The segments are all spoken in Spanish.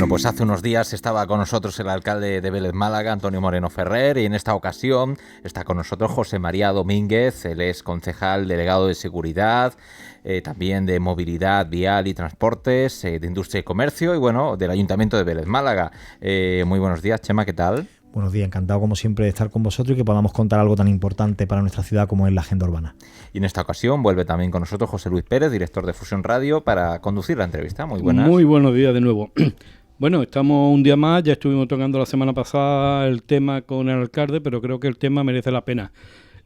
Bueno, pues hace unos días estaba con nosotros el alcalde de Vélez Málaga, Antonio Moreno Ferrer, y en esta ocasión está con nosotros José María Domínguez. Él es concejal delegado de Seguridad, también de Movilidad Vial y Transportes, de Industria y Comercio y, bueno, del Ayuntamiento de Vélez Málaga. Muy buenos días, Chema, ¿qué tal? Buenos días, encantado como siempre de estar con vosotros y que podamos contar algo tan importante para nuestra ciudad como es la agenda urbana. Y en esta ocasión vuelve también con nosotros José Luis Pérez, director de Fusión Radio, para conducir la entrevista. Muy buenas. Muy buenos días de nuevo. Bueno, estamos un día más, ya estuvimos tocando la semana pasada el tema con el alcalde, pero creo que el tema merece la pena.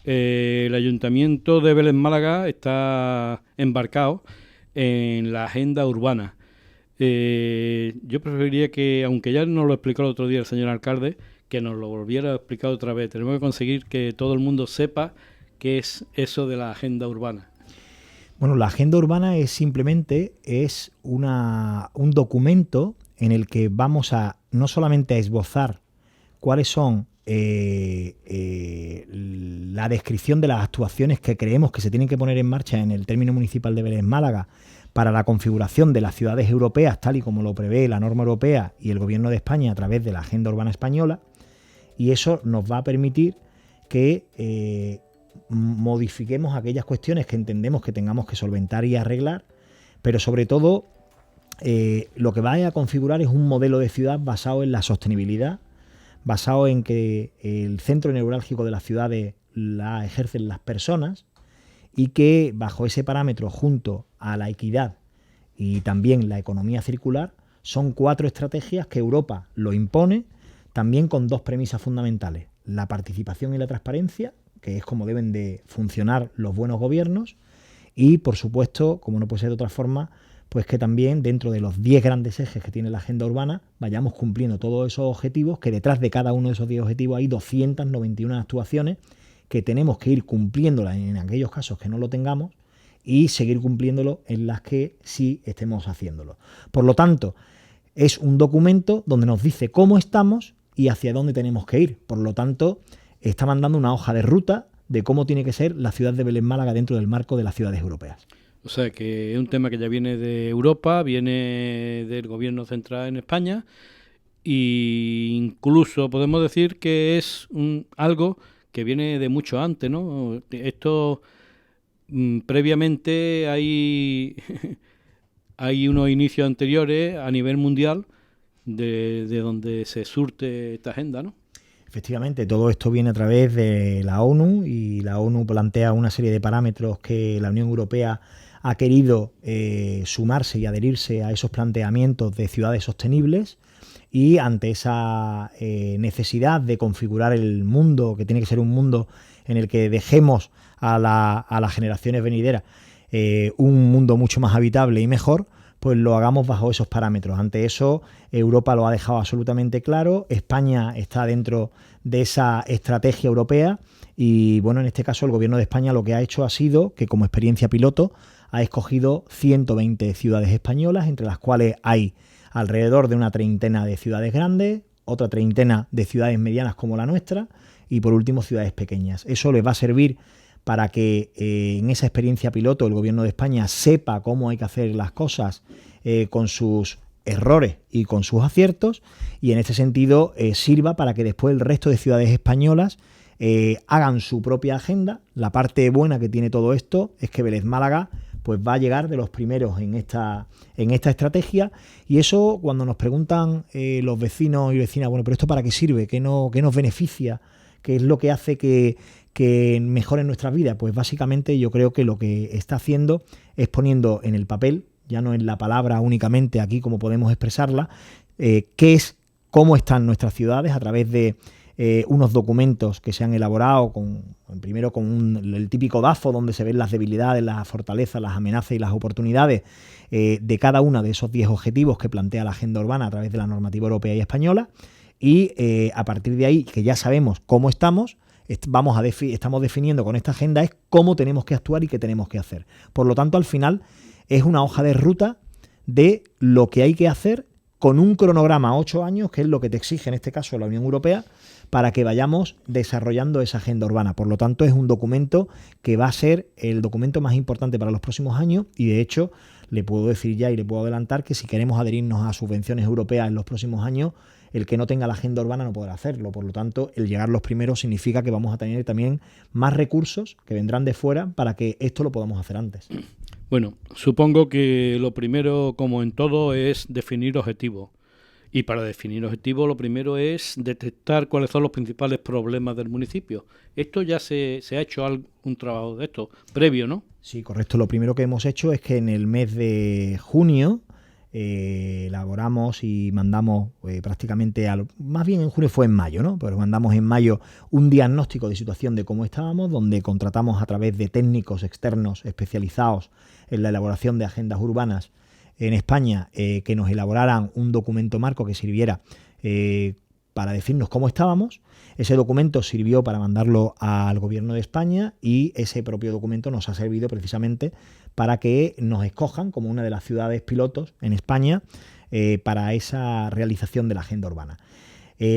El Ayuntamiento de Vélez Málaga está embarcado en la agenda urbana. Yo preferiría que, aunque ya nos lo explicó el otro día el señor alcalde, que nos lo volviera a explicar otra vez. Tenemos que conseguir que todo el mundo sepa qué es eso de la agenda urbana. Bueno, la agenda urbana es simplemente un documento en el que vamos a no solamente a esbozar cuáles son la descripción de las actuaciones que creemos que se tienen que poner en marcha en el término municipal de Vélez Málaga para la configuración de las ciudades europeas, tal y como lo prevé la norma europea y el Gobierno de España a través de la agenda urbana española, y eso nos va a permitir que modifiquemos aquellas cuestiones que entendemos que tengamos que solventar y arreglar, pero sobre todo lo que va a configurar es un modelo de ciudad basado en la sostenibilidad, basado en que el centro neurálgico de las ciudades la ejercen las personas y que bajo ese parámetro, junto a la equidad y también la economía circular, son 4 estrategias que Europa lo impone, también con 2 premisas fundamentales: la participación y la transparencia, que es como deben de funcionar los buenos gobiernos, y por supuesto, como no puede ser de otra forma, pues que también dentro de los 10 grandes ejes que tiene la agenda urbana vayamos cumpliendo todos esos objetivos, que detrás de cada uno de esos 10 objetivos hay 291 actuaciones que tenemos que ir cumpliéndolas en aquellos casos que no lo tengamos y seguir cumpliéndolo en las que sí estemos haciéndolo. Por lo tanto, es un documento donde nos dice cómo estamos y hacia dónde tenemos que ir. Por lo tanto, está mandando una hoja de ruta de cómo tiene que ser la ciudad de Vélez Málaga dentro del marco de las ciudades europeas. O sea, que es un tema que ya viene de Europa, viene del gobierno central en España, e incluso podemos decir que es algo que viene de mucho antes, ¿no? Esto previamente hay unos inicios anteriores a nivel mundial de donde se surte esta agenda, ¿no? Efectivamente, todo esto viene a través de la ONU, y la ONU plantea una serie de parámetros que la Unión Europea ha querido sumarse y adherirse a esos planteamientos de ciudades sostenibles, y ante esa necesidad de configurar el mundo, que tiene que ser un mundo en el que dejemos a las generaciones venideras un mundo mucho más habitable y mejor, pues lo hagamos bajo esos parámetros. Ante eso, Europa lo ha dejado absolutamente claro, España está dentro de esa estrategia europea y, bueno, en este caso el Gobierno de España lo que ha hecho ha sido que, como experiencia piloto, ha escogido 120 ciudades españolas, entre las cuales hay alrededor de una treintena de ciudades grandes, otra treintena de ciudades medianas como la nuestra y, por último, ciudades pequeñas. Eso les va a servir para que en esa experiencia piloto el Gobierno de España sepa cómo hay que hacer las cosas con sus errores y con sus aciertos, y en este sentido sirva para que después el resto de ciudades españolas hagan su propia agenda. La parte buena que tiene todo esto es que Vélez Málaga pues va a llegar de los primeros en esta estrategia, y eso, cuando nos preguntan los vecinos y vecinas, bueno, pero ¿esto para qué sirve? ¿Qué nos beneficia? ¿Qué es lo que hace que mejoren nuestras vidas? Pues básicamente yo creo que lo que está haciendo es poniendo en el papel, ya no en la palabra únicamente aquí como podemos expresarla, cómo están nuestras ciudades a través de unos documentos que se han elaborado primero con el típico DAFO, donde se ven las debilidades, las fortalezas, las amenazas y las oportunidades de cada uno de esos 10 objetivos que plantea la agenda urbana a través de la normativa europea y española, y a partir de ahí, que ya sabemos cómo estamos definiendo con esta agenda es cómo tenemos que actuar y qué tenemos que hacer. Por lo tanto, al final es una hoja de ruta de lo que hay que hacer con un cronograma a 8 años, que es lo que te exige en este caso la Unión Europea, para que vayamos desarrollando esa agenda urbana. Por lo tanto, es un documento que va a ser el documento más importante para los próximos años y, de hecho, le puedo decir ya y le puedo adelantar que si queremos adherirnos a subvenciones europeas en los próximos años, el que no tenga la agenda urbana no podrá hacerlo. Por lo tanto, el llegar los primeros significa que vamos a tener también más recursos que vendrán de fuera para que esto lo podamos hacer antes. Bueno, supongo que lo primero, como en todo, es definir objetivos. Y para definir objetivos, lo primero es detectar cuáles son los principales problemas del municipio. Esto ya se ha hecho un trabajo de esto previo, ¿no? Sí, correcto. Lo primero que hemos hecho es que en el mes de junio elaboramos y mandamos prácticamente, más bien en junio fue en mayo, ¿no? Pero mandamos en mayo un diagnóstico de situación de cómo estábamos, donde contratamos a través de técnicos externos especializados en la elaboración de agendas urbanas en España, que nos elaboraran un documento marco que sirviera para decirnos cómo estábamos. Ese documento sirvió para mandarlo al Gobierno de España y ese propio documento nos ha servido precisamente para que nos escojan como una de las ciudades pilotos en España para esa realización de la agenda urbana.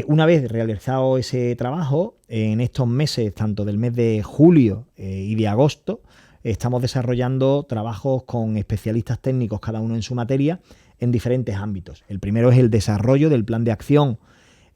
Una vez realizado ese trabajo, en estos meses, tanto del mes de julio y de agosto, estamos desarrollando trabajos con especialistas técnicos, cada uno en su materia, en diferentes ámbitos. El primero es el desarrollo del plan de acción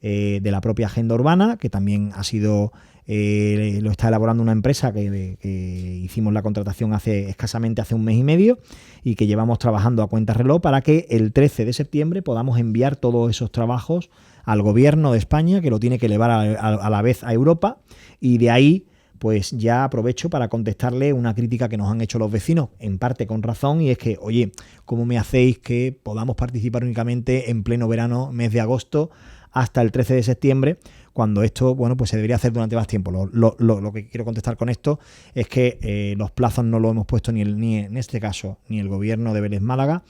de la propia agenda urbana, que también ha sido lo está elaborando una empresa que hicimos la contratación escasamente hace un mes y medio y que llevamos trabajando a cuenta-reloj para que el 13 de septiembre podamos enviar todos esos trabajos al Gobierno de España, que lo tiene que elevar a la vez a Europa, y de ahí pues ya aprovecho para contestarle una crítica que nos han hecho los vecinos, en parte con razón, y es que, oye, ¿cómo me hacéis que podamos participar únicamente en pleno verano, mes de agosto, hasta el 13 de septiembre, cuando esto, bueno, pues se debería hacer durante más tiempo? Lo que quiero contestar con esto es que los plazos no lo hemos puesto ni en este caso ni el Gobierno de Vélez Málaga.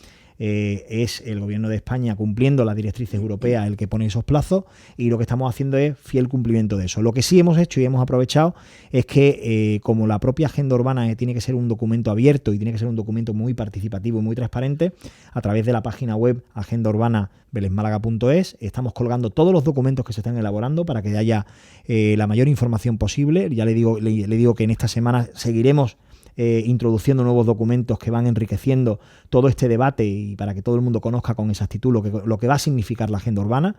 Es el Gobierno de España, cumpliendo las directrices europeas, el que pone esos plazos, y lo que estamos haciendo es fiel cumplimiento de eso. Lo que sí hemos hecho y hemos aprovechado es que como la propia agenda urbana tiene que ser un documento abierto y tiene que ser un documento muy participativo y muy transparente, a través de la página web agendaurbana.velezmálaga.es estamos colgando todos los documentos que se están elaborando para que haya la mayor información posible. Ya le digo que en esta semana seguiremos introduciendo nuevos documentos que van enriqueciendo todo este debate y para que todo el mundo conozca con exactitud lo que va a significar la agenda urbana,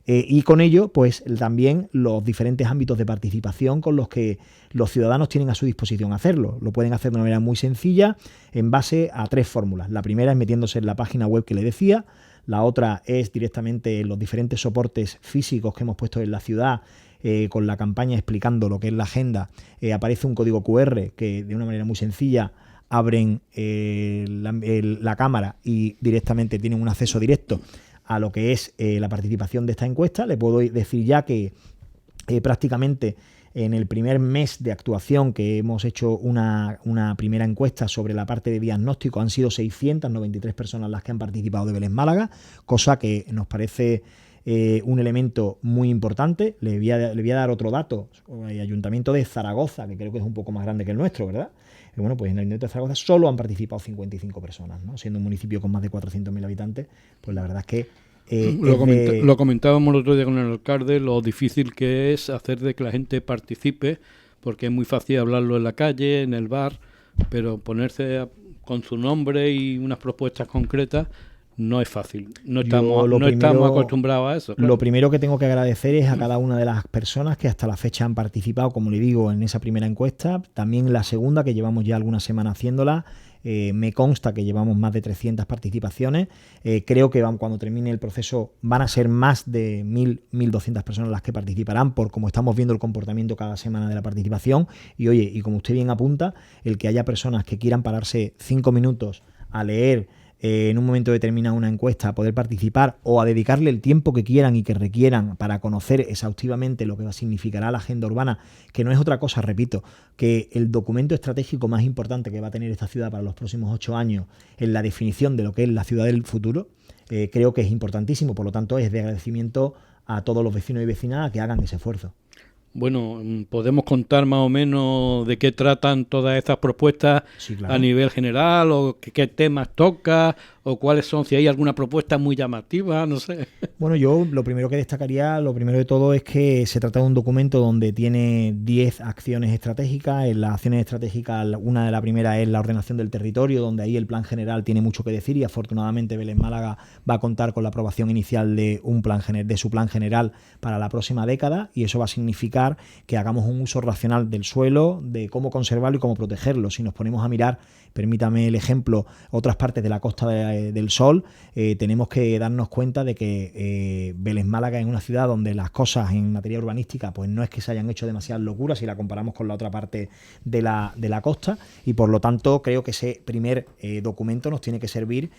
y con ello pues también los diferentes ámbitos de participación con los que los ciudadanos tienen a su disposición hacerlo. Lo pueden hacer de una manera muy sencilla en base a 3 fórmulas. La primera es metiéndose en la página web que le decía. La otra es directamente en los diferentes soportes físicos que hemos puesto en la ciudad, con la campaña explicando lo que es la agenda. Aparece un código QR que de una manera muy sencilla abren la cámara y directamente tienen un acceso directo a lo que es la participación de esta encuesta. Le puedo decir ya que prácticamente en el primer mes de actuación que hemos hecho una primera encuesta sobre la parte de diagnóstico, han sido 693 personas las que han participado de Vélez Málaga, cosa que nos parece un elemento muy importante. Le voy a dar otro dato. El Ayuntamiento de Zaragoza, que creo que es un poco más grande que el nuestro, ¿verdad? Bueno, pues en el Ayuntamiento de Zaragoza solo han participado 55 personas, ¿no? Siendo un municipio con más de 400.000 habitantes, pues la verdad es que lo comentábamos el otro día con el alcalde, lo difícil que es hacer de que la gente participe, porque es muy fácil hablarlo en la calle, en el bar, pero ponerse con su nombre y unas propuestas concretas no es fácil. No estamos acostumbrados a eso. Claro. Lo primero que tengo que agradecer es a cada una de las personas que hasta la fecha han participado, como le digo, en esa primera encuesta. También la segunda, que llevamos ya algunas semanas haciéndola. Me consta que llevamos más de 300 participaciones. Creo que cuando termine el proceso van a ser más de 1.200 personas las que participarán, por como estamos viendo el comportamiento cada semana de la participación. Y oye, y como usted bien apunta, el que haya personas que quieran pararse 5 minutos a leer en un momento determinado una encuesta, a poder participar o a dedicarle el tiempo que quieran y que requieran para conocer exhaustivamente lo que significará la agenda urbana, que no es otra cosa, repito, que el documento estratégico más importante que va a tener esta ciudad para los próximos 8 años en la definición de lo que es la ciudad del futuro. Creo que es importantísimo, por lo tanto es de agradecimiento a todos los vecinos y vecinas a que hagan ese esfuerzo. Bueno, ¿podemos contar más o menos de qué tratan todas estas propuestas? Sí, claro. A nivel general, o qué temas toca, o cuáles son, si hay alguna propuesta muy llamativa, no sé. Bueno, yo lo primero que destacaría, lo primero de todo es que se trata de un documento donde tiene 10 acciones estratégicas. En las acciones estratégicas, una de las primeras es la ordenación del territorio, donde ahí el plan general tiene mucho que decir y afortunadamente Vélez Málaga va a contar con la aprobación inicial de su plan general para la próxima década, y eso va a significar que hagamos un uso racional del suelo, de cómo conservarlo y cómo protegerlo. Si nos ponemos a mirar, permítame el ejemplo, otras partes de la Costa del Sol, tenemos que darnos cuenta de que Vélez Málaga es una ciudad donde las cosas en materia urbanística pues no es que se hayan hecho demasiadas locuras si la comparamos con la otra parte de la costa, y por lo tanto creo que ese primer documento nos tiene que servir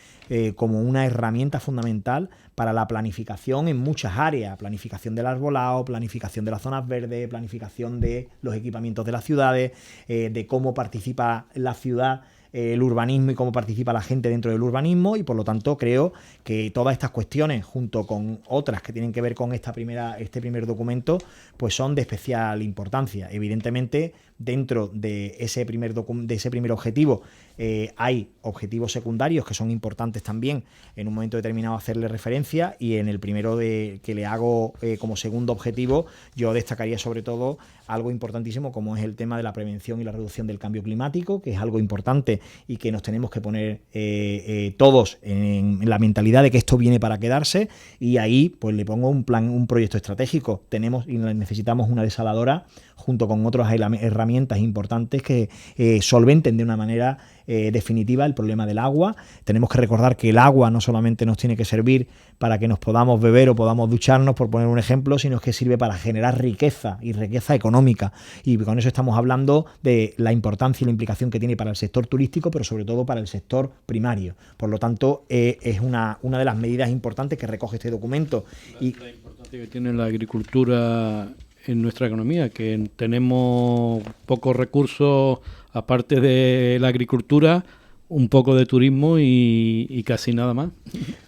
como una herramienta fundamental para la planificación en muchas áreas: planificación del arbolado, planificación de las zonas verdes, planificación de los equipamientos de las ciudades, de cómo participa la ciudad, el urbanismo, y cómo participa la gente dentro del urbanismo. Y por lo tanto creo que todas estas cuestiones, junto con otras que tienen que ver con este primer documento, pues son de especial importancia. Evidentemente, dentro de ese primer objetivo hay objetivos secundarios que son importantes también en un momento determinado hacerle referencia, y en el primero que le hago como segundo objetivo, yo destacaría sobre todo algo importantísimo como es el tema de la prevención y la reducción del cambio climático, que es algo importante y que nos tenemos que poner todos en la mentalidad de que esto viene para quedarse, y ahí pues le pongo un proyecto estratégico. Tenemos y necesitamos una desaladora junto con otras herramientas importantes que solventen de una manera definitiva el problema del agua. Tenemos que recordar que el agua no solamente nos tiene que servir para que nos podamos beber o podamos ducharnos, por poner un ejemplo, sino que sirve para generar riqueza, y riqueza económica, y con eso estamos hablando de la importancia y la implicación que tiene para el sector turístico, pero sobre todo para el sector primario. Por lo tanto, es una de las medidas importantes que recoge este documento. La importancia que tiene la agricultura en nuestra economía, que tenemos pocos recursos aparte de la agricultura, un poco de turismo y casi nada más.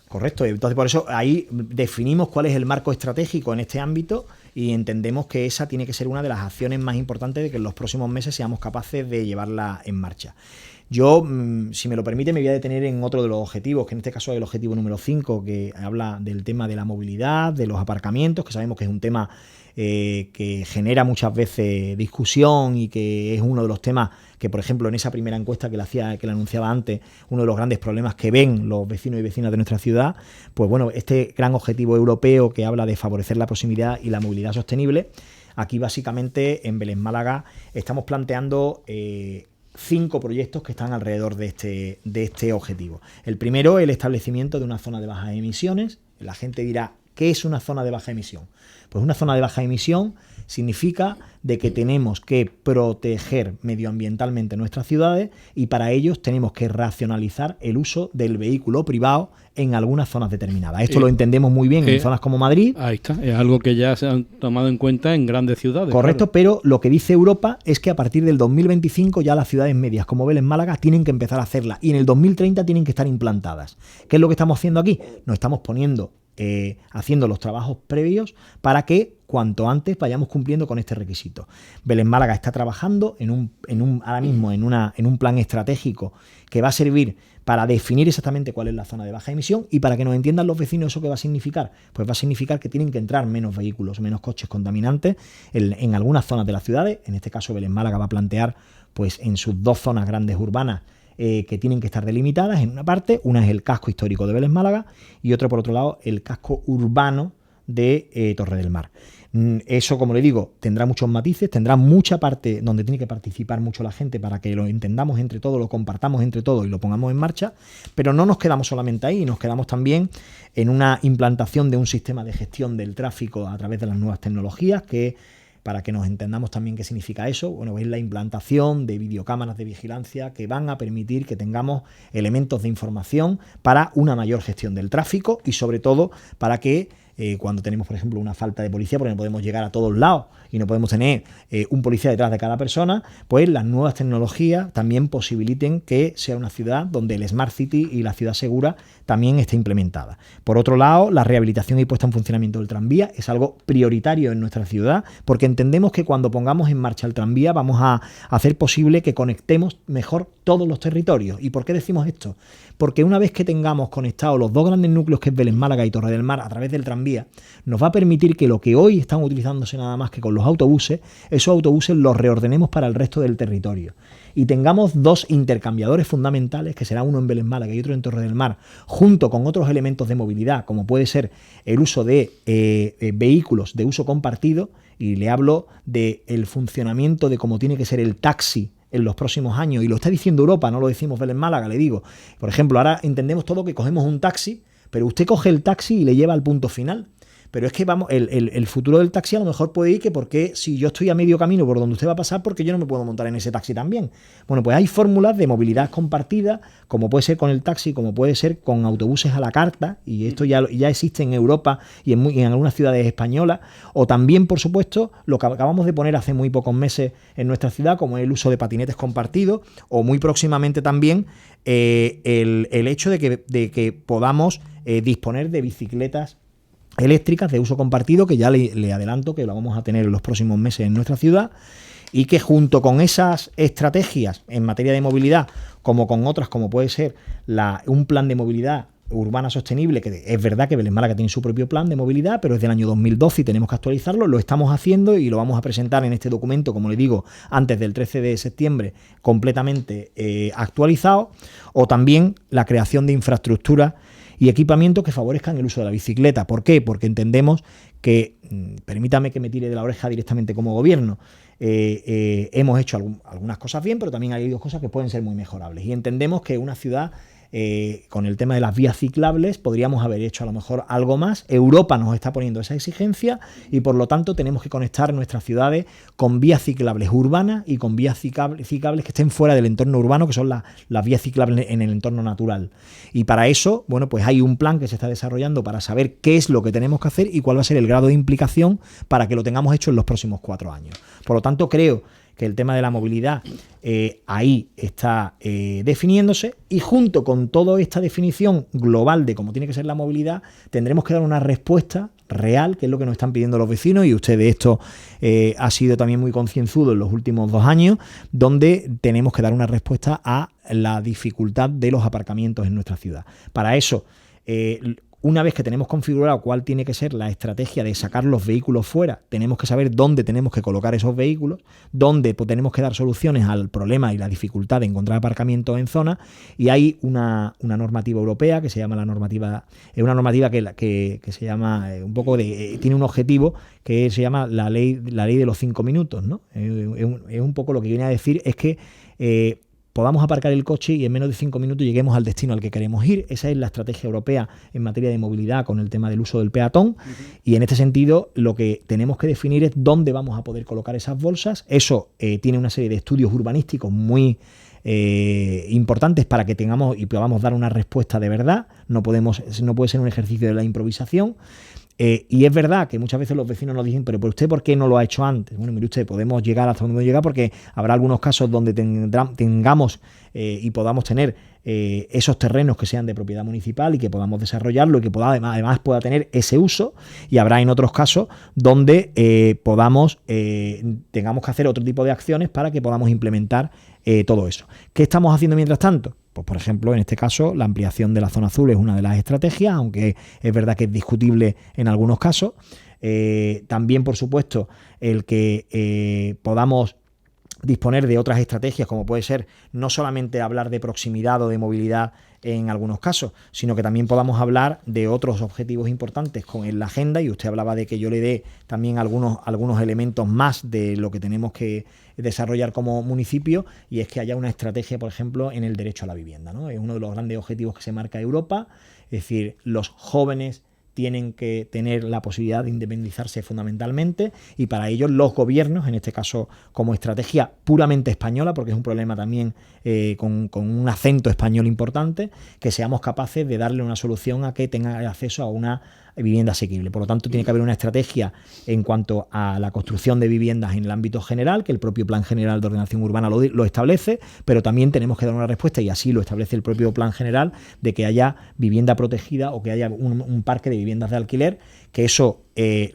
Correcto, entonces por eso ahí definimos cuál es el marco estratégico en este ámbito, y entendemos que esa tiene que ser una de las acciones más importantes de que en los próximos meses seamos capaces de llevarla en marcha. Yo, si me lo permite, me voy a detener en otro de los objetivos, que en este caso es el objetivo número 5, que habla del tema de la movilidad, de los aparcamientos, que sabemos que es un tema que genera muchas veces discusión, y que es uno de los temas que, por ejemplo, en esa primera encuesta que le anunciaba antes, uno de los grandes problemas que ven los vecinos y vecinas de nuestra ciudad. Pues bueno, este gran objetivo europeo que habla de favorecer la proximidad y la movilidad sostenible, aquí básicamente en Vélez Málaga estamos planteando 5 proyectos que están alrededor de este objetivo. El primero, el establecimiento de una zona de bajas emisiones. La gente dirá, ¿qué es una zona de baja emisión? Pues una zona de baja emisión significa de que tenemos que proteger medioambientalmente nuestras ciudades, y para ello tenemos que racionalizar el uso del vehículo privado en algunas zonas determinadas. Esto lo entendemos muy bien en zonas como Madrid. Ahí está, es algo que ya se han tomado en cuenta en grandes ciudades. Correcto, claro. Pero lo que dice Europa es que a partir del 2025 ya las ciudades medias como Vélez Málaga tienen que empezar a hacerla, y en el 2030 tienen que estar implantadas. ¿Qué es lo que estamos haciendo aquí? Nos estamos haciendo los trabajos previos para que cuanto antes vayamos cumpliendo con este requisito. Vélez Málaga está trabajando ahora mismo en un plan estratégico que va a servir para definir exactamente cuál es la zona de baja emisión, y para que nos entiendan los vecinos eso qué va a significar. Pues va a significar que tienen que entrar menos vehículos, menos coches contaminantes en algunas zonas de las ciudades. En este caso Vélez Málaga va a plantear pues en sus 2 zonas grandes urbanas que tienen que estar delimitadas. En una parte, una es el casco histórico de Vélez Málaga, y otro, por otro lado, el casco urbano de Torre del Mar. Eso, como le digo, tendrá muchos matices, tendrá mucha parte donde tiene que participar mucho la gente para que lo entendamos entre todos, lo compartamos entre todos y lo pongamos en marcha, pero no nos quedamos solamente ahí, nos quedamos también en una implantación de un sistema de gestión del tráfico a través de las nuevas tecnologías, que para que nos entendamos también qué significa eso, bueno, es la implantación de videocámaras de vigilancia que van a permitir que tengamos elementos de información para una mayor gestión del tráfico, y sobre todo para que cuando tenemos, por ejemplo, una falta de policía, porque no podemos llegar a todos lados y no podemos tener un policía detrás de cada persona, pues las nuevas tecnologías también posibiliten que sea una ciudad donde el Smart City y la ciudad segura también esté implementada. Por otro lado, la rehabilitación y puesta en funcionamiento del tranvía es algo prioritario en nuestra ciudad, porque entendemos que cuando pongamos en marcha el tranvía vamos a hacer posible que conectemos mejor todos los territorios. ¿Y por qué decimos esto? Porque una vez que tengamos conectados los dos grandes núcleos, que es Vélez Málaga y Torre del Mar, a través del tranvía, nos va a permitir que lo que hoy están utilizándose nada más que con los autobuses, esos autobuses los reordenemos para el resto del territorio. Y tengamos dos intercambiadores fundamentales, que será uno en Vélez Málaga y otro en Torre del Mar, junto con otros elementos de movilidad, como puede ser el uso de vehículos de uso compartido, y le hablo del funcionamiento de cómo tiene que ser el taxi en los próximos años, y lo está diciendo Europa, no lo decimos Vélez Málaga, le digo. Por ejemplo, ahora entendemos todo que cogemos un taxi, pero usted coge el taxi y le lleva al punto final. Pero es que vamos, el futuro del taxi a lo mejor puede ir que porque si yo estoy a medio camino por donde usted va a pasar, porque yo no me puedo montar en ese taxi también. Bueno, pues hay fórmulas de movilidad compartida, como puede ser con el taxi, como puede ser con autobuses a la carta, y esto ya existe en Europa y en algunas ciudades españolas, o también, por supuesto, lo que acabamos de poner hace muy pocos meses en nuestra ciudad, como es el uso de patinetes compartidos, o muy próximamente también el hecho de que podamos disponer de bicicletas eléctricas de uso compartido, que ya le adelanto que lo vamos a tener en los próximos meses en nuestra ciudad, y que junto con esas estrategias en materia de movilidad, como con otras, como puede ser un plan de movilidad urbana sostenible, que es verdad que Vélez Málaga tiene su propio plan de movilidad, pero es del año 2012 y tenemos que actualizarlo, lo estamos haciendo y lo vamos a presentar en este documento, como le digo, antes del 13 de septiembre, completamente actualizado, o también la creación de infraestructuras y equipamientos que favorezcan el uso de la bicicleta. ¿Por qué? Porque entendemos que, permítame que me tire de la oreja directamente como gobierno, hemos hecho algunas cosas bien, pero también hay dos cosas que pueden ser muy mejorables. Y entendemos que una ciudad, con el tema de las vías ciclables, podríamos haber hecho a lo mejor algo más. Europa nos está poniendo esa exigencia y por lo tanto tenemos que conectar nuestras ciudades con vías ciclables urbanas y con vías ciclables que estén fuera del entorno urbano, que son las vías ciclables en el entorno natural. Y para eso, bueno, pues hay un plan que se está desarrollando para saber qué es lo que tenemos que hacer y cuál va a ser el grado de implicación para que lo tengamos hecho en los próximos 4 años. Por lo tanto, creo que el tema de la movilidad ahí está definiéndose, y junto con toda esta definición global de cómo tiene que ser la movilidad, tendremos que dar una respuesta real, que es lo que nos están pidiendo los vecinos, y usted de esto ha sido también muy concienzudo en los últimos 2 años, donde tenemos que dar una respuesta a la dificultad de los aparcamientos en nuestra ciudad. Para eso, una vez que tenemos configurado cuál tiene que ser la estrategia de sacar los vehículos fuera, tenemos que saber dónde tenemos que colocar esos vehículos, dónde tenemos que dar soluciones al problema y la dificultad de encontrar aparcamientos en zonas, y hay una normativa europea que se llama es una normativa que se llama tiene un objetivo que se llama la ley de los 5 minutos, ¿no? Es un poco lo que viene a decir es que podamos aparcar el coche y en menos de 5 minutos lleguemos al destino al que queremos ir. Esa es la estrategia europea en materia de movilidad con el tema del uso del peatón. Y en este sentido, lo que tenemos que definir es dónde vamos a poder colocar esas bolsas. Eso tiene una serie de estudios urbanísticos muy importantes para que tengamos y podamos dar una respuesta de verdad. No puede ser un ejercicio de la improvisación. Y es verdad que muchas veces los vecinos nos dicen, pero ¿usted por qué no lo ha hecho antes? Bueno, mire usted, podemos llegar hasta donde podemos llegar porque habrá algunos casos donde tengamos y podamos tener esos terrenos que sean de propiedad municipal y que podamos desarrollarlo y que además pueda tener ese uso, y habrá en otros casos donde tengamos que hacer otro tipo de acciones para que podamos implementar todo eso. ¿Qué estamos haciendo mientras tanto? Pues, por ejemplo, en este caso, la ampliación de la zona azul es una de las estrategias, aunque es verdad que es discutible en algunos casos. También, por supuesto, el que podamos disponer de otras estrategias, como puede ser no solamente hablar de proximidad o de movilidad en algunos casos, sino que también podamos hablar de otros objetivos importantes en la agenda, y usted hablaba de que yo le dé también algunos elementos más de lo que tenemos que desarrollar como municipio, y es que haya una estrategia, por ejemplo, en el derecho a la vivienda, ¿no? Es uno de los grandes objetivos que se marca Europa, es decir, los jóvenes tienen que tener la posibilidad de independizarse fundamentalmente, y para ello los gobiernos, en este caso como estrategia puramente española, porque es un problema también con un acento español importante, que seamos capaces de darle una solución a que tengan acceso a una vivienda asequible. Por lo tanto, tiene que haber una estrategia en cuanto a la construcción de viviendas en el ámbito general, que el propio Plan General de Ordenación Urbana lo establece, pero también tenemos que dar una respuesta, y así lo establece el propio Plan General, de que haya vivienda protegida o que haya un parque de viviendas de alquiler, que eso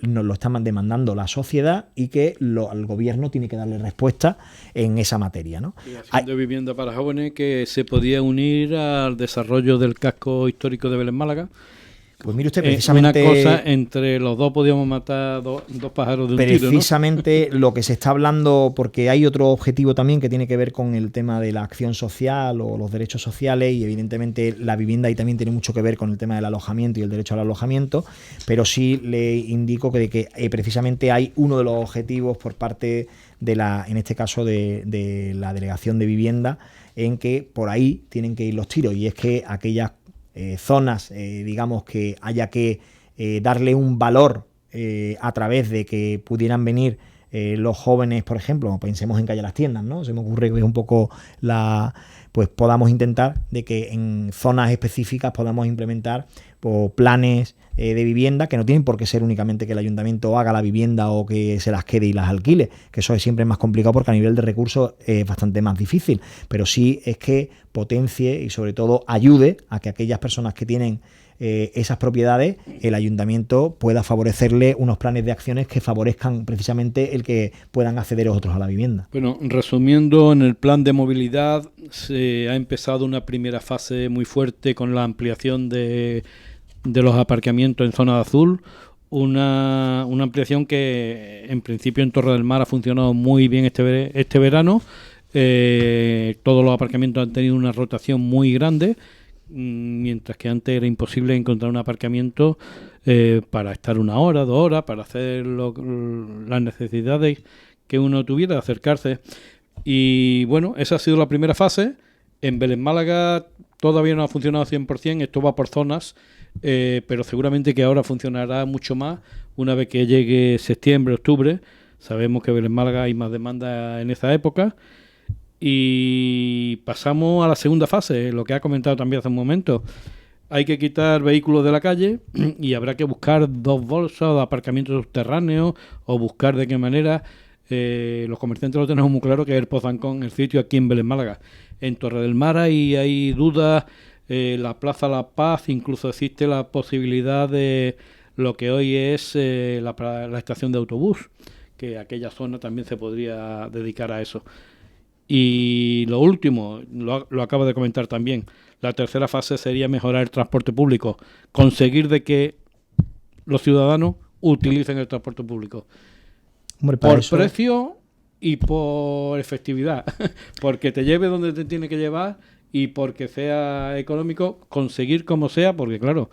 nos lo está demandando la sociedad y que el gobierno tiene que darle respuesta en esa materia, ¿no? Y haciendo vivienda para jóvenes, que se podía unir al desarrollo del casco histórico de Vélez Málaga. Pues mire usted, precisamente... Una cosa, entre los dos podíamos matar dos pájaros de un tiro, ¿no? Precisamente lo que se está hablando, porque hay otro objetivo también que tiene que ver con el tema de la acción social o los derechos sociales, y evidentemente la vivienda ahí también tiene mucho que ver con el tema del alojamiento y el derecho al alojamiento, pero sí le indico que precisamente hay uno de los objetivos por parte de en este caso de la Delegación de Vivienda, en que por ahí tienen que ir los tiros, y es que aquellas zonas, digamos, que haya que darle un valor a través de que pudieran venir los jóvenes, por ejemplo, pensemos en Calle Las Tiendas, ¿no? Se me ocurre que es un poco pues podamos intentar de que en zonas específicas podamos implementar planes de vivienda, que no tienen por qué ser únicamente que el ayuntamiento haga la vivienda o que se las quede y las alquile, que eso es siempre más complicado porque a nivel de recursos es bastante más difícil, pero sí es que potencie y sobre todo ayude a que aquellas personas que tienen esas propiedades, el ayuntamiento pueda favorecerle unos planes de acciones que favorezcan precisamente el que puedan acceder otros a la vivienda. Bueno, resumiendo, en el plan de movilidad se ha empezado una primera fase muy fuerte con la ampliación de los aparcamientos en zona azul, una ampliación que en principio en Torre del Mar ha funcionado muy bien este verano. Todos los aparcamientos han tenido una rotación muy grande, mientras que antes era imposible encontrar un aparcamiento para estar 1 hora, 2 horas, para hacer las necesidades que uno tuviera de acercarse. Y bueno, esa ha sido la primera fase. En Vélez Málaga todavía no ha funcionado 100%, esto va por zonas, pero seguramente que ahora funcionará mucho más una vez que llegue septiembre, octubre. Sabemos que en Vélez Málaga hay más demanda en esa época. Y pasamos a la segunda fase, lo que ha comentado también hace un momento. Hay que quitar vehículos de la calle y habrá que buscar 2 bolsas de aparcamientos subterráneos, o buscar de qué manera. Los comerciantes lo tenemos muy claro, que es el Pozancón, el sitio aquí en Vélez Málaga. En Torre del Mar hay dudas, la Plaza La Paz, incluso existe la posibilidad de lo que hoy es la estación de autobús, que aquella zona también se podría dedicar a eso. Y lo último, lo acabo de comentar también, la tercera fase sería mejorar el transporte público, conseguir de que los ciudadanos utilicen el transporte público. Hombre, por eso... precio y por efectividad, porque te lleve donde te tiene que llevar y porque sea económico, conseguir como sea, porque claro,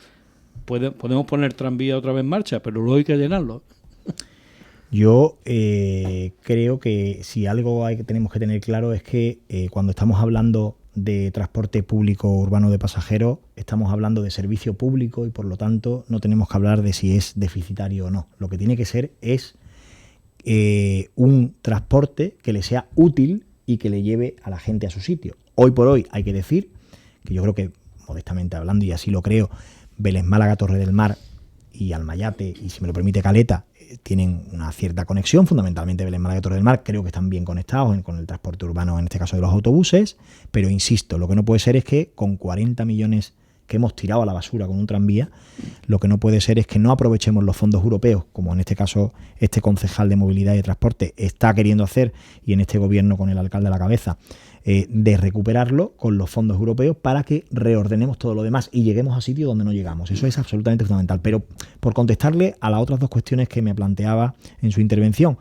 podemos poner tranvía otra vez en marcha, pero luego hay que llenarlo. Yo creo que si algo tenemos que tener claro es que cuando estamos hablando de transporte público urbano de pasajeros, estamos hablando de servicio público y por lo tanto no tenemos que hablar de si es deficitario o no. Lo que tiene que ser es un transporte que le sea útil y que le lleve a la gente a su sitio. Hoy por hoy hay que decir que yo creo que, modestamente hablando, y así lo creo, Vélez Málaga, Torre del Mar y Almayate, y si me lo permite Caleta, tienen una cierta conexión, fundamentalmente Vélez Málaga y Torre del Mar, creo que están bien conectados con el transporte urbano, en este caso de los autobuses, pero insisto, lo que no puede ser es que con 40 millones que hemos tirado a la basura con un tranvía, lo que no puede ser es que no aprovechemos los fondos europeos, como en este caso este concejal de movilidad y transporte está queriendo hacer, y en este gobierno con el alcalde a la cabeza, de recuperarlo con los fondos europeos para que reordenemos todo lo demás y lleguemos a sitios donde no llegamos. Eso es absolutamente fundamental. Pero por contestarle a las otras 2 cuestiones que me planteaba en su intervención,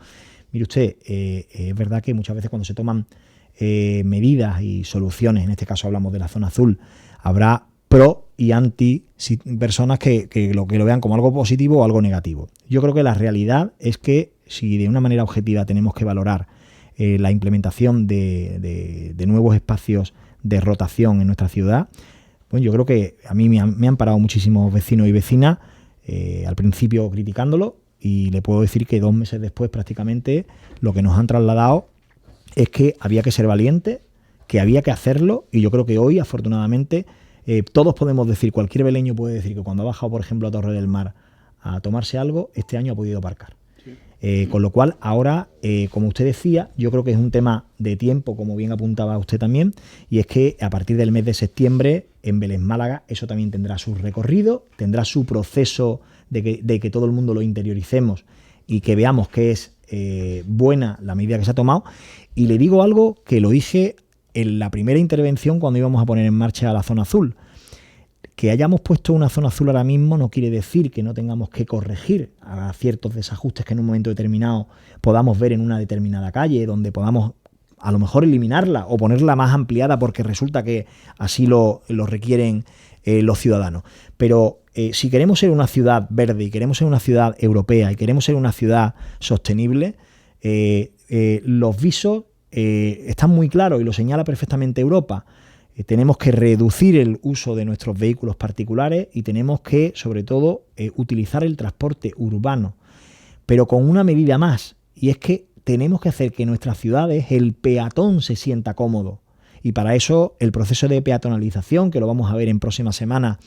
mire usted, es verdad que muchas veces cuando se toman medidas y soluciones, en este caso hablamos de la zona azul, habrá pro y anti personas que lo vean como algo positivo o algo negativo. Yo creo que la realidad es que si de una manera objetiva tenemos que valorar la implementación de nuevos espacios de rotación en nuestra ciudad, bueno, yo creo que a mí me han parado muchísimos vecinos y vecinas al principio criticándolo, y le puedo decir que 2 meses después prácticamente lo que nos han trasladado es que había que ser valiente, que había que hacerlo, y yo creo que hoy, afortunadamente, todos podemos decir, cualquier beleño puede decir que cuando ha bajado, por ejemplo, a Torre del Mar a tomarse algo, este año ha podido aparcar. Con lo cual, ahora, como usted decía, yo creo que es un tema de tiempo, como bien apuntaba usted también, y es que a partir del mes de septiembre, en Vélez Málaga, eso también tendrá su recorrido, tendrá su proceso de que todo el mundo lo interioricemos y que veamos que es buena la medida que se ha tomado. Y le digo algo que lo dije en la primera intervención cuando íbamos a poner en marcha la zona azul. Que hayamos puesto una zona azul ahora mismo no quiere decir que no tengamos que corregir a ciertos desajustes que en un momento determinado podamos ver en una determinada calle, donde podamos a lo mejor eliminarla o ponerla más ampliada porque resulta que así lo requieren los ciudadanos. Pero si queremos ser una ciudad verde y queremos ser una ciudad europea y queremos ser una ciudad sostenible, los visos están muy claros y lo señala perfectamente Europa. Tenemos que reducir el uso de nuestros vehículos particulares y tenemos que, sobre todo, utilizar el transporte urbano, pero con una medida más, y es que tenemos que hacer que en nuestras ciudades el peatón se sienta cómodo. Y para eso el proceso de peatonalización, que lo vamos a ver en próximas semanas,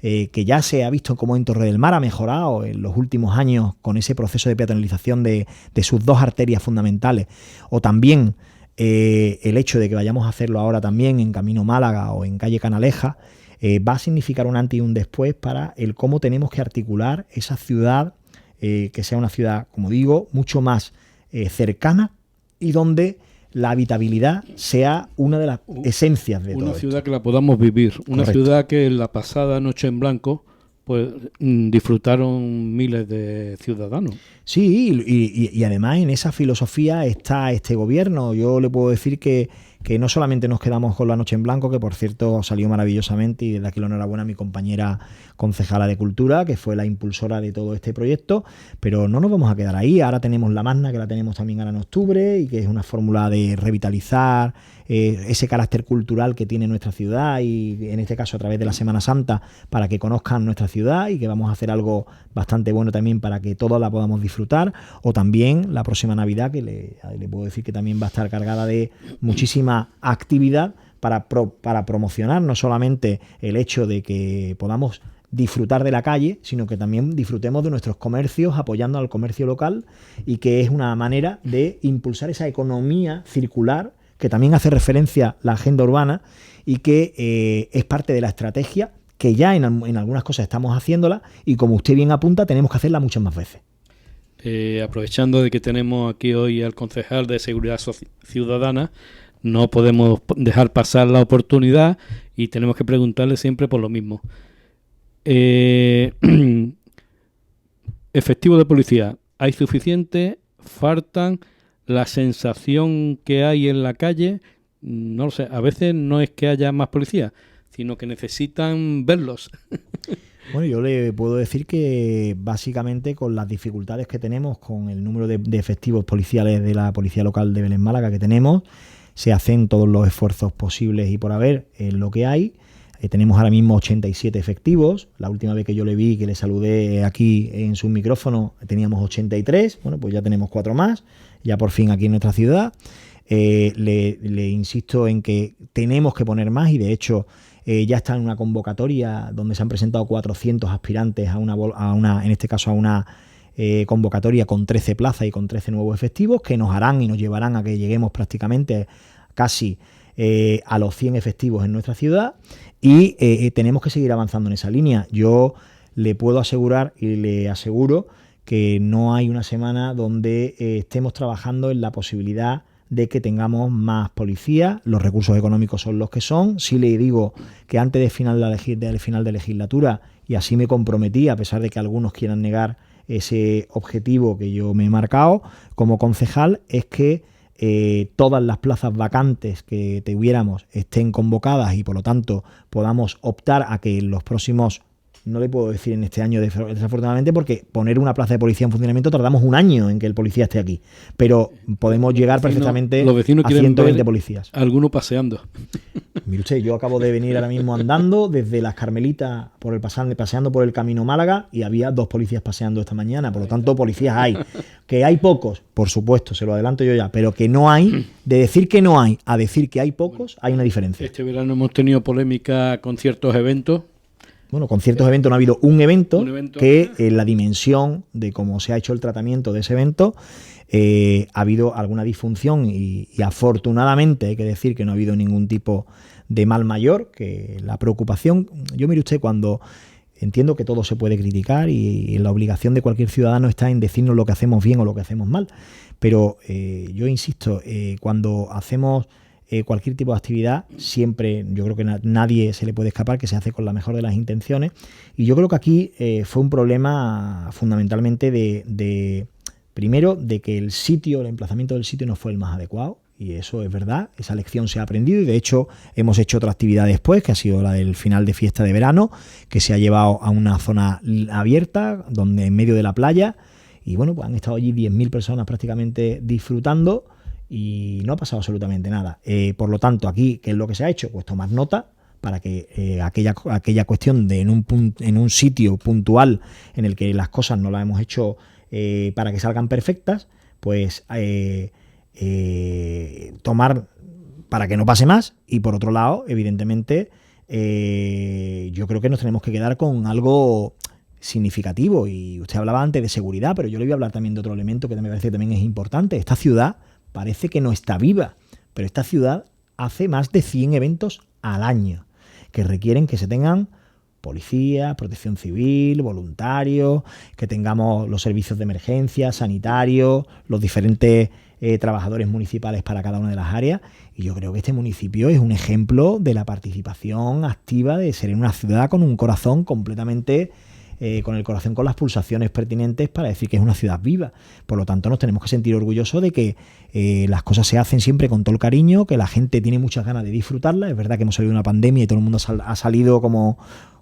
que ya se ha visto como en Torre del Mar ha mejorado en los últimos años con ese proceso de peatonalización de sus 2 arterias fundamentales, o también el hecho de que vayamos a hacerlo ahora también en Camino Málaga o en calle Canaleja, va a significar un antes y un después para el cómo tenemos que articular esa ciudad, que sea una ciudad, como digo, mucho más cercana y donde la habitabilidad sea una de las esencias de todo una ciudad esto. que la podamos vivir, una Correcto. ciudad que en la pasada Noche en Blanco pues disfrutaron miles de ciudadanos. Sí, y además en esa filosofía está este gobierno. Yo le puedo decir que no solamente nos quedamos con la Noche en Blanco, que por cierto salió maravillosamente, y desde aquí la enhorabuena a mi compañera concejala de Cultura, que fue la impulsora de todo este proyecto, pero no nos vamos a quedar ahí. Ahora tenemos la Magna, que la tenemos también ahora en octubre, y que es una fórmula de revitalizar ese carácter cultural que tiene nuestra ciudad, y en este caso a través de la Semana Santa, para que conozcan nuestra ciudad, y que vamos a hacer algo bastante bueno también para que todos la podamos disfrutar. O también la próxima Navidad, que le puedo decir que también va a estar cargada de muchísima actividad para promocionar no solamente el hecho de que podamos disfrutar de la calle, sino que también disfrutemos de nuestros comercios, apoyando al comercio local, y que es una manera de impulsar esa economía circular que también hace referencia la agenda urbana y que es parte de la estrategia que ya en algunas cosas estamos haciéndola, y como usted bien apunta, tenemos que hacerla muchas más veces. Aprovechando de que tenemos aquí hoy al concejal de Seguridad Ciudadana, no podemos dejar pasar la oportunidad y tenemos que preguntarle siempre por lo mismo. Efectivos de policía, ¿hay suficiente? ¿Faltan? La sensación que hay en la calle, no lo sé, a veces no es que haya más policías, sino que necesitan verlos. Bueno, yo le puedo decir que básicamente con las dificultades que tenemos con el número de efectivos policiales de la Policía Local de Vélez Málaga que tenemos, se hacen todos los esfuerzos posibles y por haber en lo que hay. Tenemos ahora mismo 87 efectivos. La última vez que yo le vi, que le saludé aquí en su micrófono, teníamos 83. Bueno, pues ya tenemos 4 más, ya por fin aquí en nuestra ciudad. Le insisto en que tenemos que poner más, y de hecho ya está en una convocatoria donde se han presentado 400 aspirantes a una en este caso a una convocatoria con 13 plazas y con 13 nuevos efectivos, que nos harán y nos llevarán a que lleguemos prácticamente casi a los 100 efectivos en nuestra ciudad, y tenemos que seguir avanzando en esa línea. Yo le puedo asegurar y le aseguro que no hay una semana donde estemos trabajando en la posibilidad de que tengamos más policía. Los recursos económicos son los que son. Sí le digo que antes del final de legislatura, y así me comprometí, a pesar de que algunos quieran negar ese objetivo que yo me he marcado como concejal, es que todas las plazas vacantes que tuviéramos estén convocadas y por lo tanto podamos optar a que en los próximos no le puedo decir en este año desafortunadamente, porque poner una plaza de policía en funcionamiento tardamos un año en que el policía esté aquí, pero podemos llegar perfectamente los vecinos a quieren 120 ver policías. Alguno paseando. Mire usted, yo acabo de venir ahora mismo andando desde Las Carmelitas paseando por el Camino Málaga, y había 2 policías paseando esta mañana. Por lo tanto, policías hay. Que hay pocos, por supuesto, se lo adelanto yo ya, pero que no hay, de decir que no hay a decir que hay pocos, hay una diferencia. Este verano hemos tenido polémica con ciertos eventos. Bueno, con ciertos eventos no ha habido un evento que en la dimensión de cómo se ha hecho el tratamiento de ese evento ha habido alguna disfunción y afortunadamente hay que decir que no ha habido ningún tipo de mal mayor, que la preocupación, yo mire usted, cuando entiendo que todo se puede criticar y la obligación de cualquier ciudadano está en decirnos lo que hacemos bien o lo que hacemos mal, pero yo insisto, cuando hacemos cualquier tipo de actividad, siempre yo creo que nadie se le puede escapar que se hace con la mejor de las intenciones, y yo creo que aquí fue un problema fundamentalmente primero de que el emplazamiento del sitio no fue el más adecuado, y eso es verdad, esa lección se ha aprendido, y de hecho hemos hecho otra actividad después, que ha sido la del final de fiesta de verano, que se ha llevado a una zona abierta, donde en medio de la playa, y bueno, pues han estado allí 10.000 personas prácticamente disfrutando, y no ha pasado absolutamente nada. Por lo tanto, aquí, ¿qué es lo que se ha hecho? Pues tomar nota para que aquella cuestión de en un sitio puntual en el que las cosas no las hemos hecho para que salgan perfectas, pues tomar para que no pase más. Y por otro lado, evidentemente, yo creo que nos tenemos que quedar con algo significativo. Y usted hablaba antes de seguridad, pero yo le voy a hablar también de otro elemento que me parece que también es importante. Esta ciudad parece que no está viva, pero esta ciudad hace más de 100 eventos al año que requieren que se tengan policía, protección civil, voluntarios, que tengamos los servicios de emergencia, sanitarios, los diferentes trabajadores municipales para cada una de las áreas. Y yo creo que este municipio es un ejemplo de la participación activa, de ser en una ciudad con un corazón completamente con el corazón con las pulsaciones pertinentes para decir que es una ciudad viva. Por lo tanto, nos tenemos que sentir orgullosos de que las cosas se hacen siempre con todo el cariño, que la gente tiene muchas ganas de disfrutarla. Es verdad que hemos salido de una pandemia y todo el mundo ha salido como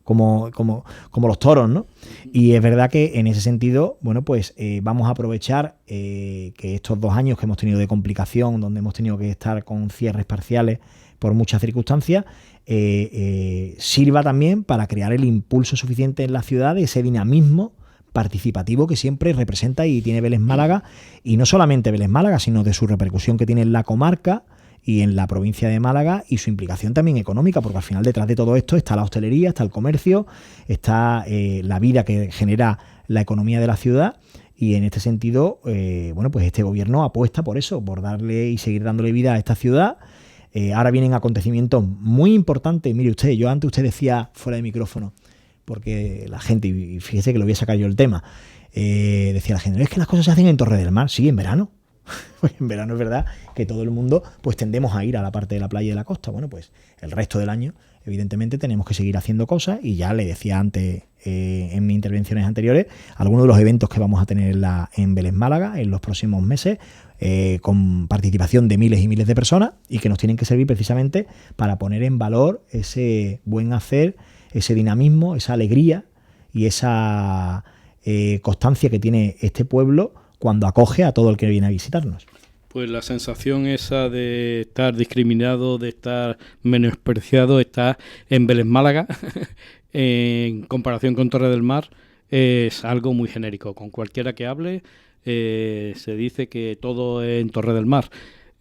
los toros, ¿no? Y es verdad que en ese sentido, bueno, pues vamos a aprovechar que estos 2 años que hemos tenido de complicación, donde hemos tenido que estar con cierres parciales por muchas circunstancias, sirva también para crear el impulso suficiente en la ciudad de ese dinamismo participativo que siempre representa y tiene Vélez Málaga, y no solamente Vélez Málaga, sino de su repercusión que tiene en la comarca y en la provincia de Málaga, y su implicación también económica, porque al final detrás de todo esto está la hostelería, está el comercio, está la vida que genera la economía de la ciudad. Y en este sentido, bueno, pues este gobierno apuesta por eso, por darle y seguir dándole vida a esta ciudad. Ahora vienen acontecimientos muy importantes. Mire usted decía fuera de micrófono, porque la gente, y fíjese que lo voy a sacar yo el tema, decía la gente, es que las cosas se hacen en Torre del Mar. Sí, en verano. Pues en verano es verdad que todo el mundo pues tendemos a ir a la parte de la playa y de la costa. Bueno, pues el resto del año evidentemente tenemos que seguir haciendo cosas, y ya le decía antes en mis intervenciones anteriores algunos de los eventos que vamos a tener en Vélez Málaga en los próximos meses, con participación de miles y miles de personas, y que nos tienen que servir precisamente para poner en valor ese buen hacer, ese dinamismo, esa alegría y esa constancia que tiene este pueblo cuando acoge a todo el que viene a visitarnos. Pues la sensación esa de estar discriminado, de estar menospreciado, está en Vélez Málaga, en comparación con Torre del Mar, es algo muy genérico. Con cualquiera que hable, se dice que todo es en Torre del Mar.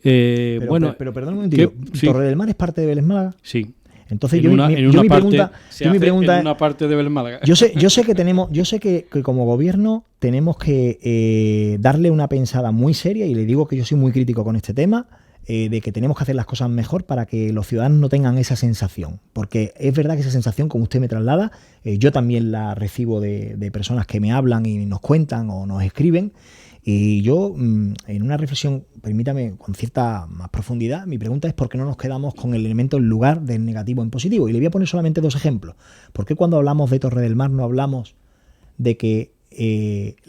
Pero perdón un momentito, sí. ¿Torre del Mar es parte de Vélez Málaga? Sí. Entonces mi pregunta es, una parte de Vélez Málaga. Yo sé que como gobierno tenemos que darle una pensada muy seria, y le digo que yo soy muy crítico con este tema, de que tenemos que hacer las cosas mejor para que los ciudadanos no tengan esa sensación, porque es verdad que esa sensación, como usted me traslada, yo también la recibo de personas que me hablan y nos cuentan o nos escriben. Y yo, en una reflexión, permítame, con cierta más profundidad, mi pregunta es: ¿por qué no nos quedamos con el elemento en lugar del negativo en positivo? Y le voy a poner solamente 2 ejemplos. ¿Por qué cuando hablamos de Torre del Mar no hablamos de que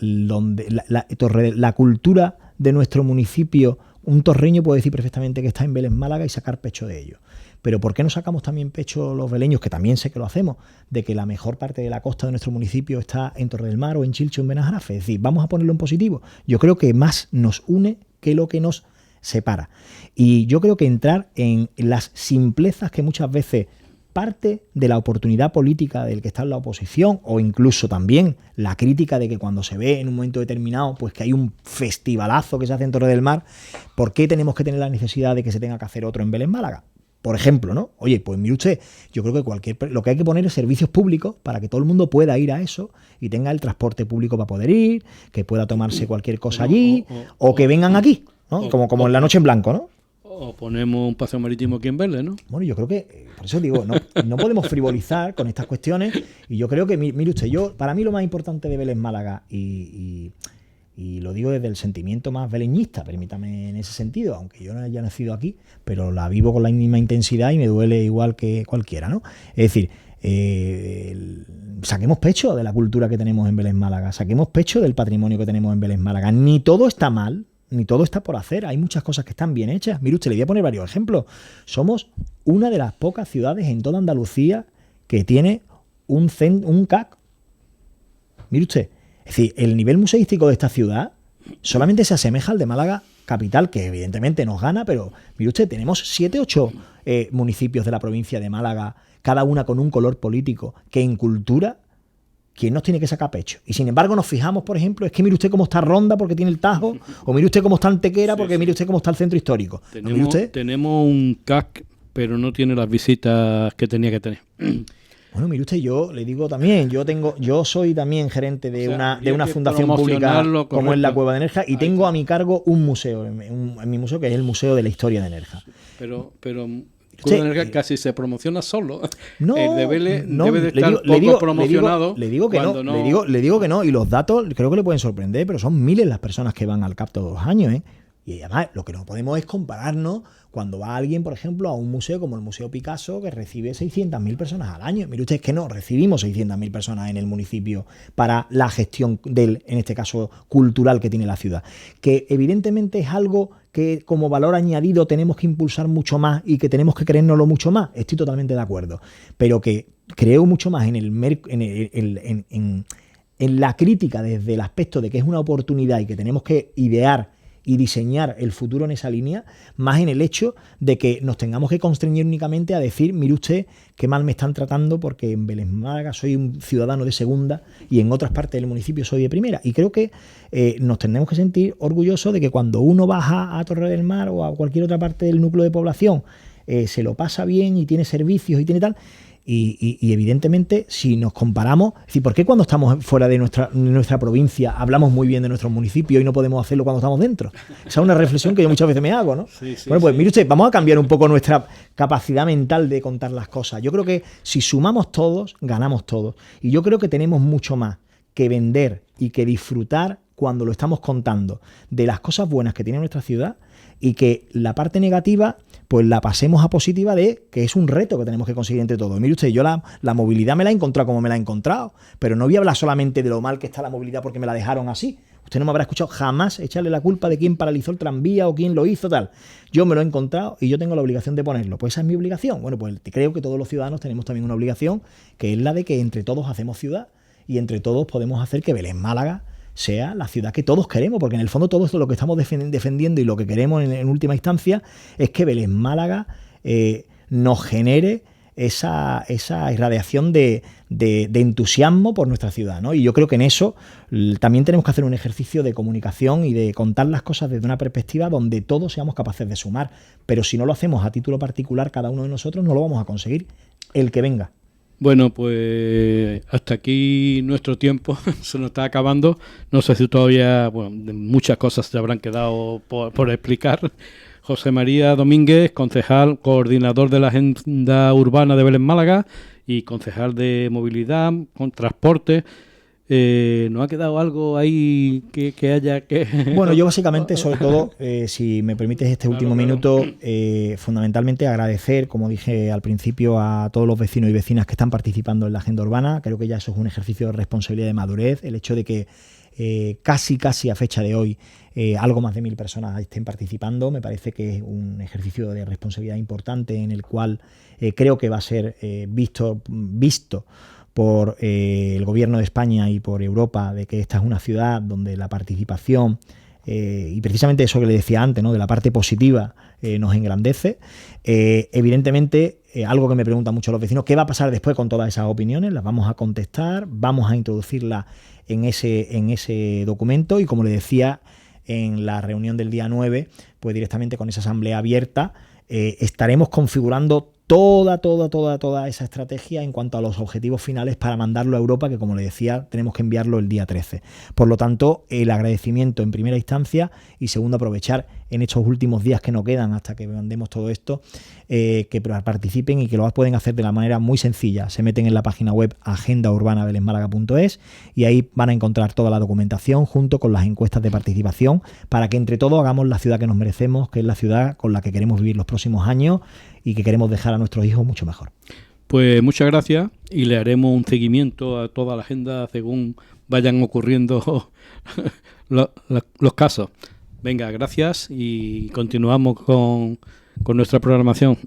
la cultura de nuestro municipio, un torreño puede decir perfectamente que está en Vélez Málaga y sacar pecho de ello? pero ¿por qué no sacamos también pecho los beleños, que también sé que lo hacemos, de que la mejor parte de la costa de nuestro municipio está en Torre del Mar o en Chilcho, en Benajarafe? Es decir, vamos a ponerlo en positivo. Yo creo que más nos une que lo que nos separa. Y yo creo que entrar en las simplezas que muchas veces parte de la oportunidad política del que está en la oposición, o incluso también la crítica de que cuando se ve en un momento determinado pues que hay un festivalazo que se hace en Torre del Mar, ¿por qué tenemos que tener la necesidad de que se tenga que hacer otro en Vélez Málaga? Por ejemplo, ¿no? Oye, pues mire usted, yo creo que lo que hay que poner es servicios públicos para que todo el mundo pueda ir a eso y tenga el transporte público para poder ir, que pueda tomarse cualquier cosa allí, o que vengan aquí, ¿no? Como en la noche en blanco, ¿no? O ponemos un paseo marítimo aquí en Vélez, ¿no? Bueno, yo creo que, por eso digo, no podemos frivolizar con estas cuestiones, y yo creo que, mire usted, para mí lo más importante de Vélez Málaga, y lo digo desde el sentimiento más beleñista, permítame en ese sentido, aunque yo no haya nacido aquí, pero la vivo con la misma intensidad y me duele igual que cualquiera, ¿no? Es decir, saquemos pecho de la cultura que tenemos en Vélez Málaga, saquemos pecho del patrimonio que tenemos en Vélez Málaga. Ni todo está mal, ni todo está por hacer, hay muchas cosas que están bien hechas. Mire usted, le voy a poner varios ejemplos. Somos una de las pocas ciudades en toda Andalucía que tiene un CAC. Mire usted, es decir, el nivel museístico de esta ciudad solamente se asemeja al de Málaga capital, que evidentemente nos gana, pero mire usted, tenemos 7, 8 municipios de la provincia de Málaga, cada una con un color político, que en cultura, ¿quién nos tiene que sacar pecho? Y sin embargo nos fijamos, por ejemplo, es que mire usted cómo está Ronda porque tiene el Tajo, o mire usted cómo está Antequera porque mire usted cómo está el centro histórico. Tenemos un CAC, pero no tiene las visitas que tenía que tener. Bueno, mire usted, yo le digo también, yo soy también gerente de una fundación pública como es la Cueva de Nerja, y tengo a mi cargo un museo, en mi museo, que es el Museo de la Historia de Nerja. Pero Cueva de Nerja casi se promociona solo. No, el de Vélez debe de estar poco promocionado. Le digo que no, y los datos creo que le pueden sorprender, pero son miles las personas que van al CAP todos los años, ¿eh? Y además lo que no podemos es compararnos cuando va alguien, por ejemplo, a un museo como el Museo Picasso, que recibe 600.000 personas al año. Mire usted, es que no, recibimos 600.000 personas en el municipio para la gestión en este caso, cultural que tiene la ciudad. Que evidentemente es algo que como valor añadido tenemos que impulsar mucho más y que tenemos que creérnoslo mucho más. Estoy totalmente de acuerdo. Pero que creo mucho más en la crítica desde el aspecto de que es una oportunidad y que tenemos que idear y diseñar el futuro en esa línea, más en el hecho de que nos tengamos que constreñir únicamente a decir, mire usted qué mal me están tratando porque en Vélez Málaga soy un ciudadano de segunda y en otras partes del municipio soy de primera. Y creo que nos tenemos que sentir orgullosos de que cuando uno baja a Torre del Mar o a cualquier otra parte del núcleo de población, se lo pasa bien y tiene servicios y tiene tal. Y evidentemente, si nos comparamos, es decir, ¿por qué cuando estamos fuera de nuestra provincia hablamos muy bien de nuestros municipios y no podemos hacerlo cuando estamos dentro? Esa es una reflexión que yo muchas veces me hago, ¿no? Pues mire usted, vamos a cambiar un poco nuestra capacidad mental de contar las cosas. Yo creo que si sumamos todos, ganamos todos. Y yo creo que tenemos mucho más que vender y que disfrutar cuando lo estamos contando de las cosas buenas que tiene nuestra ciudad, y que la parte negativa pues la pasemos a positiva de que es un reto que tenemos que conseguir entre todos. Mire usted, yo la movilidad me la he encontrado como me la he encontrado, pero no voy a hablar solamente de lo mal que está la movilidad porque me la dejaron así. Usted no me habrá escuchado jamás echarle la culpa de quién paralizó el tranvía o quién lo hizo, tal. Yo me lo he encontrado y yo tengo la obligación de ponerlo. Pues esa es mi obligación. Bueno, pues creo que todos los ciudadanos tenemos también una obligación, que es la de que entre todos hacemos ciudad y entre todos podemos hacer que Vélez Málaga sea la ciudad que todos queremos, porque en el fondo todo esto lo que estamos defendiendo y lo que queremos en última instancia es que Vélez Málaga nos genere esa irradiación de entusiasmo por nuestra ciudad, ¿no? Y yo creo que en eso también tenemos que hacer un ejercicio de comunicación y de contar las cosas desde una perspectiva donde todos seamos capaces de sumar, pero si no lo hacemos a título particular cada uno de nosotros no lo vamos a conseguir, el que venga. Bueno, pues hasta aquí nuestro tiempo se nos está acabando. No sé si todavía, muchas cosas se habrán quedado por explicar. José María Domínguez, concejal, coordinador de la Agenda Urbana de Vélez Málaga y concejal de Movilidad, con Transporte. ¿No ha quedado algo ahí que haya que...? Bueno, yo básicamente, sobre todo, si me permites este último minuto, fundamentalmente agradecer, como dije al principio, a todos los vecinos y vecinas que están participando en la agenda urbana. Creo que ya eso es un ejercicio de responsabilidad y de madurez. El hecho de que casi a fecha de hoy algo más de 1000 personas estén participando, me parece que es un ejercicio de responsabilidad importante en el cual creo que va a ser visto por el gobierno de España y por Europa, de que esta es una ciudad donde la participación y precisamente eso que le decía antes, ¿no?, de la parte positiva nos engrandece. Evidentemente, algo que me preguntan mucho los vecinos, ¿qué va a pasar después con todas esas opiniones? Las vamos a contestar, vamos a introducirlas en ese documento y, como le decía, en la reunión del día 9, pues directamente con esa asamblea abierta estaremos configurando toda esa estrategia en cuanto a los objetivos finales para mandarlo a Europa, que, como le decía, tenemos que enviarlo el día 13. Por lo tanto, el agradecimiento en primera instancia y segundo, aprovechar en estos últimos días que nos quedan hasta que mandemos todo esto, que participen y que lo pueden hacer de la manera muy sencilla. Se meten en la página web agendaurbanavelesmálaga.es y ahí van a encontrar toda la documentación junto con las encuestas de participación para que entre todos hagamos la ciudad que nos merecemos, que es la ciudad con la que queremos vivir los próximos años y que queremos dejar a nuestros hijos mucho mejor. Pues muchas gracias y le haremos un seguimiento a toda la agenda según vayan ocurriendo los casos. Venga, gracias y continuamos con nuestra programación.